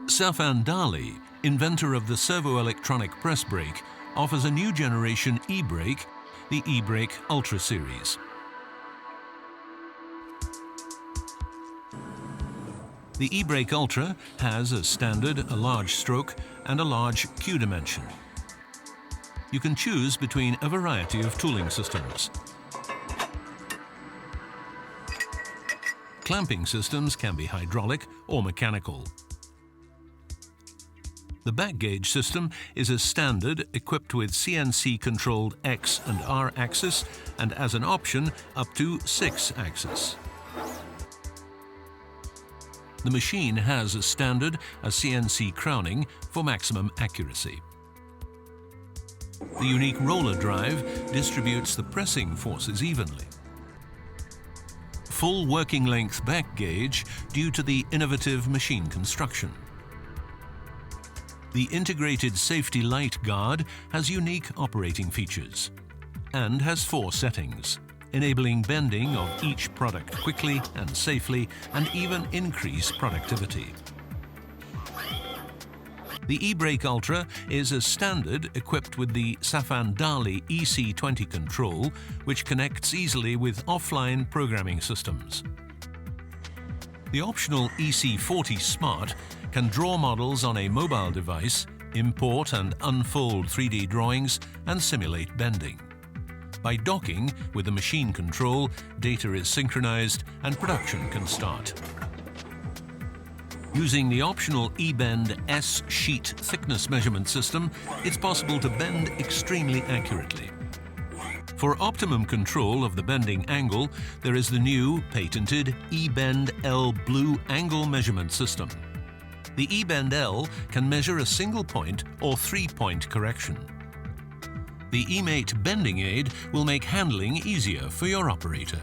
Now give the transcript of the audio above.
SafanDarley, inventor of the servo-electronic press brake, offers a new generation e-brake, the e-brake Ultra series. The e-brake Ultra has as standard a large stroke and a large Q dimension. You can choose between a variety of tooling systems. Clamping systems can be hydraulic or mechanical. The back gauge system is as standard, equipped with CNC-controlled X and R axis, and as an option, up to 6 axis. The machine has as standard a CNC crowning for maximum accuracy. The unique roller drive distributes the pressing forces evenly. Full working length back gauge due to the innovative machine construction. The integrated safety light guard has unique operating features and has 4 settings, enabling bending of each product quickly and safely and even increase productivity. The e-brake Ultra is as standard, equipped with the SafanDarley EC20 control, which connects easily with offline programming systems. The optional EC40 Smart can draw models on a mobile device, import and unfold 3D drawings, and simulate bending. By docking with the machine control, data is synchronized and production can start. Using the optional eBend S-sheet thickness measurement system, it's possible to bend extremely accurately. For optimum control of the bending angle, there is the new, patented eBend L Blue angle measurement system. The eBend L can measure a single point or 3-point correction. The eMate bending aid will make handling easier for your operator.